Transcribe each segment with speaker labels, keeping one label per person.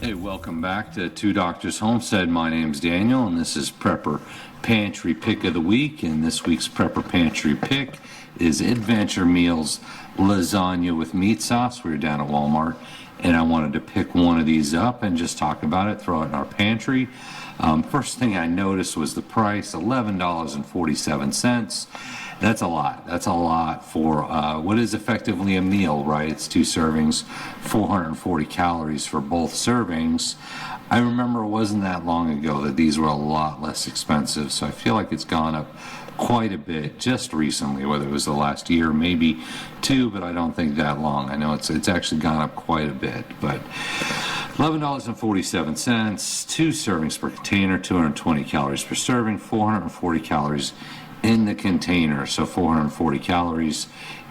Speaker 1: Hey, welcome back to Two Doctors Homestead. My name's Daniel, and this is Prepper Pantry Pick of the Week. And this week's Prepper Pantry Pick is Adventure Meals Lasagna with Meat Sauce. We were down at Walmart, and I wanted to pick one of these up and just talk about it, throw it in our pantry. First thing I noticed was the price, $11.47. That's a lot. That's a lot for what is effectively a meal, right? It's 2 servings, 440 calories for both servings. I remember it wasn't that long ago that these were a lot less expensive, so I feel like it's gone up quite a bit just recently, whether it was the last year, maybe 2, but I don't think that long. I know it's actually gone up quite a bit, but $11.47, 2 servings per container, 220 calories per serving, 440 calories in the container. So 440 calories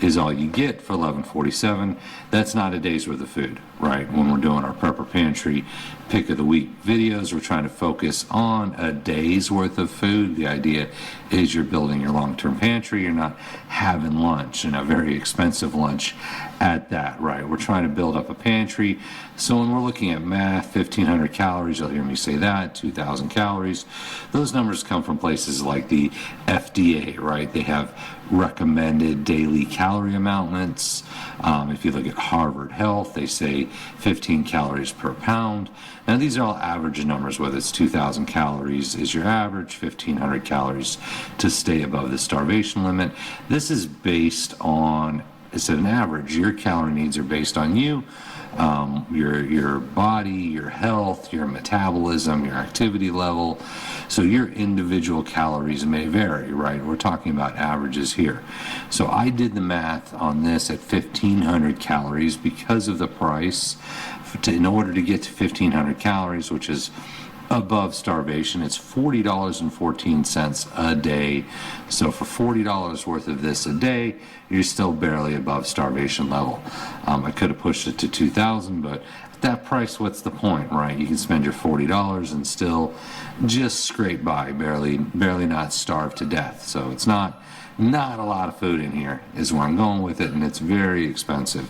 Speaker 1: is all you get for $11.47. That's not a day's worth of food, right? When we're doing our Prepper Pantry Pick of the Week videos, we're trying to focus on a day's worth of food. The idea is you're building your long-term pantry. You're not having lunch, and a very expensive lunch at that, right? We're trying to build up a pantry. So when we're looking at math, 1,500 calories, you'll hear me say that, 2,000 calories. Those numbers come from places like the FDA, right? They have recommended daily calorie amounts. If you look at Harvard Health, they say 15 calories per pound. Now, these are all average numbers, whether it's 2,000 calories is your average, 1,500 calories to stay above the starvation limit. This is based on, it's an average. Your calorie needs are based on you, your body, your health, your metabolism, your activity level. So your individual calories may vary, right? We're talking about averages here. So I did the math on this at 1,500 calories because of the price. In order to get to 1,500 calories, which is above starvation, it's $40.14 a day. So for $40 worth of this a day, you're still barely above starvation level. I could have pushed it to $2,000, but at that price, what's the point, right? You can spend your $40 and still just scrape by, barely not starve to death. So it's not a lot of food in here is where I'm going with it, and it's very expensive.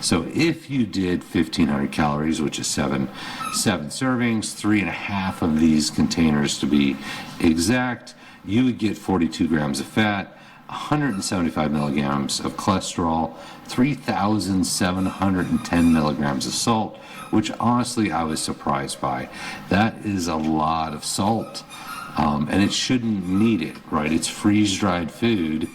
Speaker 1: So if you did 1,500 calories, which is seven servings, 3.5 of these containers to be exact, you would get 42 grams of fat, 175 milligrams of cholesterol, 3,710 milligrams of salt, which honestly I was surprised by. That is a lot of salt. And it shouldn't need it, right? It's freeze-dried food.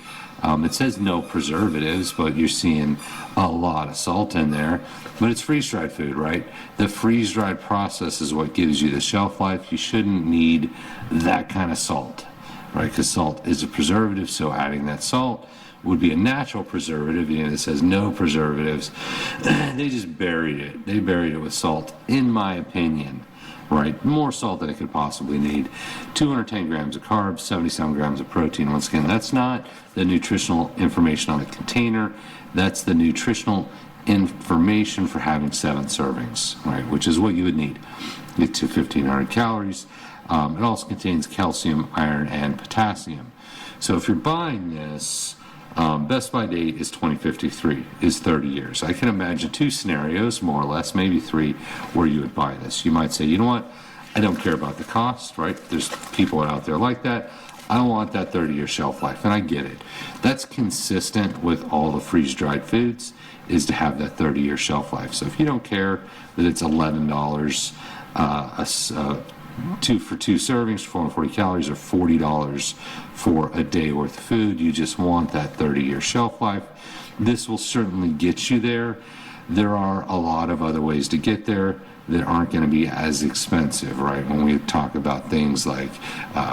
Speaker 1: It says no preservatives, but you're seeing a lot of salt in there. But it's freeze-dried food, right? The freeze-dried process is what gives you the shelf life. You shouldn't need that kind of salt, right? Because salt is a preservative, so adding that salt would be a natural preservative. You know, it says no preservatives. They just buried it. They buried it with salt, in my opinion. Right, more salt than it could possibly need. 210 grams of carbs, 77 grams of protein. Once again, that's not the nutritional information on the container. That's the nutritional information for having 7 servings, right, which is what you would need to get to 1,500 calories. It also contains calcium, iron, and potassium. So if you're buying this, best buy date is 2053, is 30 years. I can imagine 2 scenarios, more or less, maybe 3, where you would buy this. You might say, you know what, I don't care about the cost, right? There's people out there like that. I want that 30-year shelf life, and I get it. That's consistent with all the freeze-dried foods, is to have that 30-year shelf life. So if you don't care that it's $11, 2 for 2 servings, 440 calories, or $40 for a day worth of food. You just want that 30-year shelf life. This will certainly get you there. There are a lot of other ways to get there that aren't going to be as expensive, right? When we talk about things like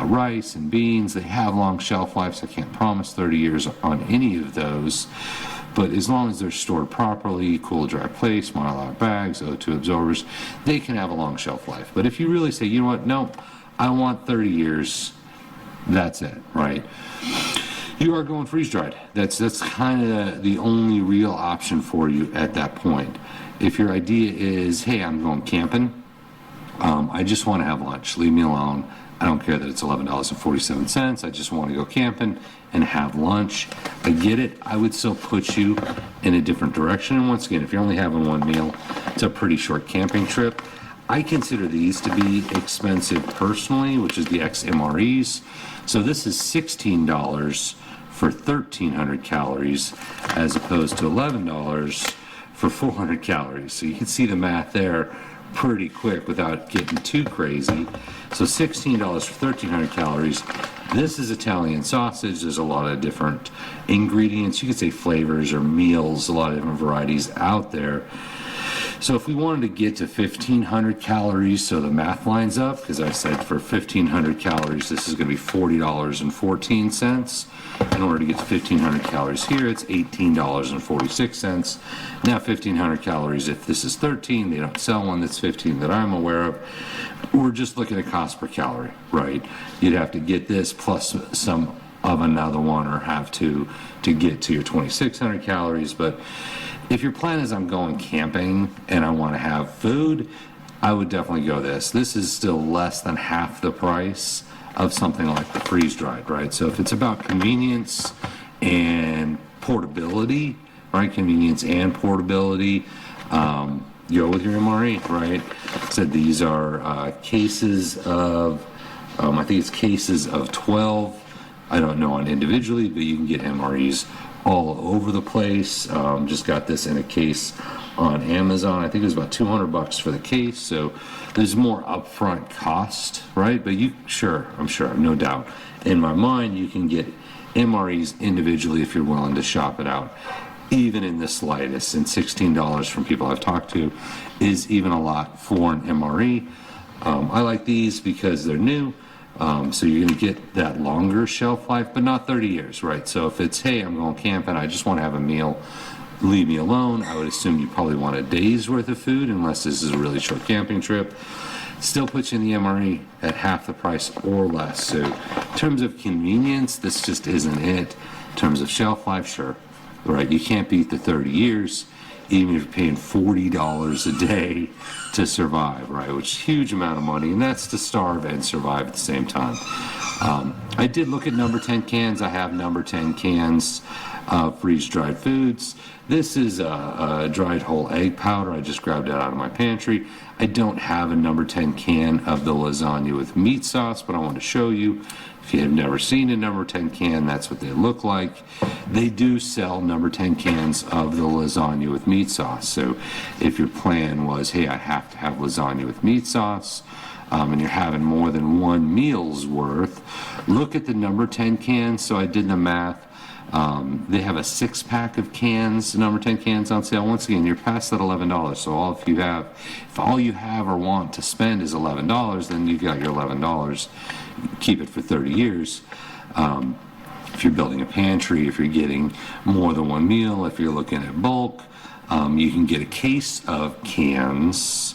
Speaker 1: rice and beans, they have long shelf lives. I can't promise 30 years on any of those. But as long as they're stored properly, cool, dry place, monolith bags, O2 absorbers, they can have a long shelf life. But if you really say, you know what, no, I want 30 years, that's it, right? You are going freeze-dried. That's kind of the only real option for you at that point. If your idea is, hey, I'm going camping, I just want to have lunch, leave me alone. I don't care that it's $11.47. I just want to go camping and have lunch. I get it. I would still put you in a different direction. And once again, if you're only having one meal, it's a pretty short camping trip. I consider these to be expensive personally, which is the XMREs. So this is $16 for 1,300 calories as opposed to $11 for 400 calories. So you can see the math there pretty quick without getting too crazy. So $16 for 1,300 calories. This is Italian sausage. There's a lot of different ingredients. You could say flavors or meals, a lot of different varieties out there. So if we wanted to get to 1,500 calories, so the math lines up, because I said for 1,500 calories, this is going to be $40.14. In order to get to 1,500 calories here, it's $18.46. Now 1,500 calories, if this is 13, they don't sell one that's 15 that I'm aware of. We're just looking at cost per calorie, right? You'd have to get this plus some of another one or have to get to your 2,600 calories. But if your plan is I'm going camping and I want to have food, I would definitely go this. This is still less than half the price of something like the freeze-dried, right? So if it's about convenience and portability, right? Convenience and portability, go with your MRE, right? So these are cases of, I think it's cases of 12. I don't know on individually, but you can get MREs all over the place. Just got this in a case on Amazon. I think it was about $200 for the case. So there's more upfront cost, right? But I'm sure, no doubt. In my mind, you can get MREs individually if you're willing to shop it out, even in the slightest. And $16 from people I've talked to is even a lot for an MRE. I like these because they're new. So you're going to get that longer shelf life, but not 30 years, right? So if it's, hey, I'm going camping, I just want to have a meal, leave me alone. I would assume you probably want a day's worth of food, unless this is a really short camping trip. Still puts you in the MRE at half the price or less. So in terms of convenience, this just isn't it. In terms of shelf life, sure, right? You can't beat the 30 years. Even if you're paying $40 a day to survive, right? Which is a huge amount of money, and that's to starve and survive at the same time. I did look at number 10 cans. I have number 10 cans of freeze-dried foods. This is a dried whole egg powder. I just grabbed it out of my pantry. I don't have a number 10 can of the lasagna with meat sauce, but I want to show you. If you have never seen a number 10 can, that's what they look like. They do sell number 10 cans of the lasagna with meat sauce. So if your plan was, hey, I have to have lasagna with meat sauce, and you're having more than one meal's worth, look at the number 10 cans. So I did the math. They have a 6-pack of cans, number 10 cans on sale. Once again, you're past that $11. So if all you have or want to spend is $11, then you've got your $11. Keep it for 30 years. If you're building a pantry, if you're getting more than one meal, if you're looking at bulk, you can get a case of cans.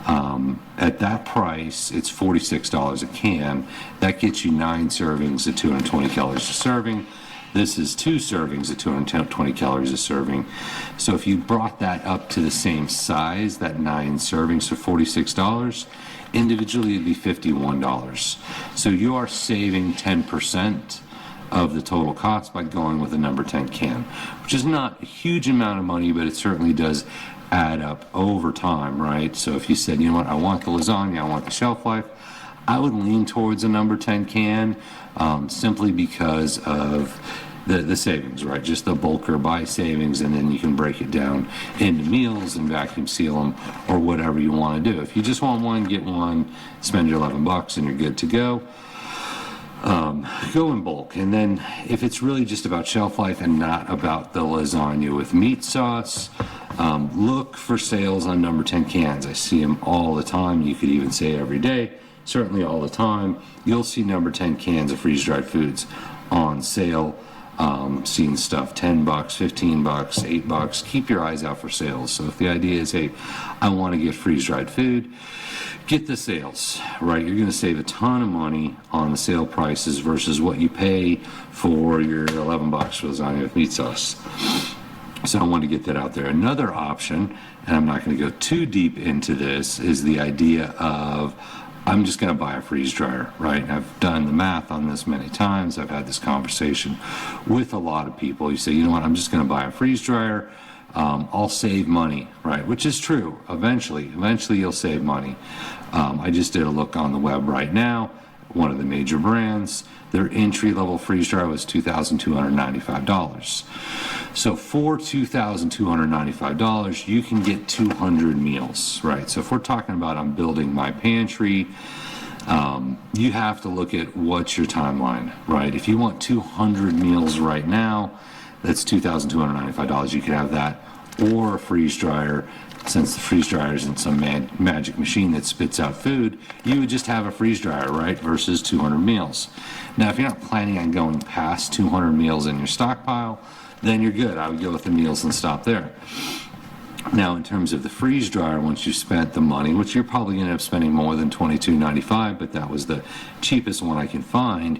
Speaker 1: At that price, it's $46 a can. That gets you 9 servings at 220 calories a serving. This is 2 servings at 220 calories a serving. So if you brought that up to the same size, that 9 servings for $46, individually it'd be $51. So you are saving 10% of the total cost by going with a number 10 can, which is not a huge amount of money, but it certainly does add up over time, right? So if you said, you know what, I want the lasagna, I want the shelf life, I would lean towards a number 10 can, simply because of the savings, right? Just the bulk or buy savings, and then you can break it down into meals and vacuum seal them or whatever you want to do. If you just want one, get one, spend your $11 and you're good to go. Go in bulk. And then if it's really just about shelf life and not about the lasagna with meat sauce, look for sales on number 10 cans. I see them all the time. You could even say every day, certainly all the time. You'll see number 10 cans of freeze-dried foods on sale. Seeing stuff $10, $15, $8. Keep your eyes out for sales. So if the idea is, hey, I want to get freeze-dried food, get the sales, right? You're going to save a ton of money on the sale prices versus what you pay for your $11 for lasagna with meat sauce. So I want to get that out there. Another option, and I'm not going to go too deep into this, is the idea of I'm just going to buy a freeze dryer, right? And I've done the math on this many times. I've had this conversation with a lot of people. You say, you know what, I'm just going to buy a freeze dryer. I'll save money, right? Which is true. Eventually you'll save money. I just did a look on the web right now. One of the major brands, their entry-level freeze dryer was $2,295. So for $2,295, you can get 200 meals, right? So if we're talking about I'm building my pantry, you have to look at what's your timeline, right? If you want 200 meals right now, that's $2,295. You could have that, or a freeze dryer. Since the freeze dryer isn't some magic machine that spits out food, you would just have a freeze dryer, right, versus 200 meals. Now, if you're not planning on going past 200 meals in your stockpile, then you're good. I would go with the meals and stop there. Now, in terms of the freeze dryer, once you've spent the money, which you're probably going to end up spending more than $22.95, but that was the cheapest one I can find,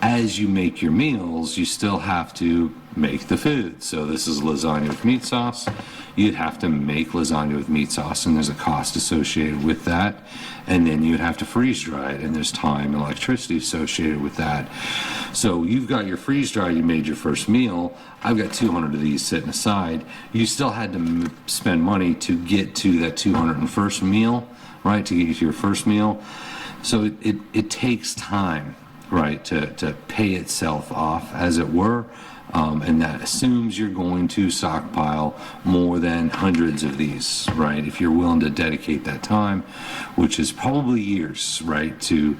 Speaker 1: as you make your meals, you still have to make the food. So this is lasagna with meat sauce. You'd have to make lasagna with meat sauce, and there's a cost associated with that. And then you'd have to freeze dry it, and there's time and electricity associated with that. So you've got your freeze dryer, you made your first meal. I've got 200 of these sitting aside. You still had to spend money to get to that 201st meal, right, to get to your first meal. So it takes time, right, to pay itself off, as it were. And that assumes you're going to stockpile more than hundreds of these, right? If you're willing to dedicate that time, which is probably years, right, to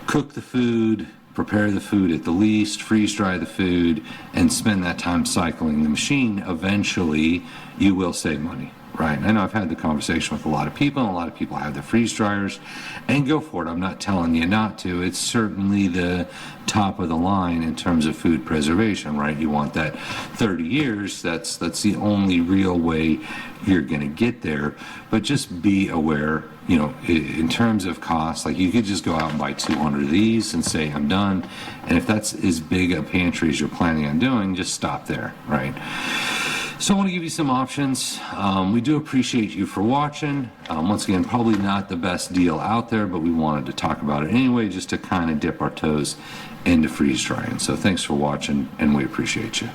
Speaker 1: cook the food, prepare the food at the least, freeze dry the food, and spend that time cycling the machine, eventually you will save money. Right. I know I've had the conversation with a lot of people, and a lot of people have the freeze dryers, and go for it. I'm not telling you not to. It's certainly the top of the line in terms of food preservation, right? You want that 30 years. That's the only real way you're going to get there. But just be aware, you know, in terms of cost, like you could just go out and buy 200 of these and say, I'm done. And if that's as big a pantry as you're planning on doing, just stop there, right? So I want to give you some options. We do appreciate you for watching. Once again, probably not the best deal out there, but we wanted to talk about it anyway, just to kind of dip our toes into freeze drying. So thanks for watching, and we appreciate you.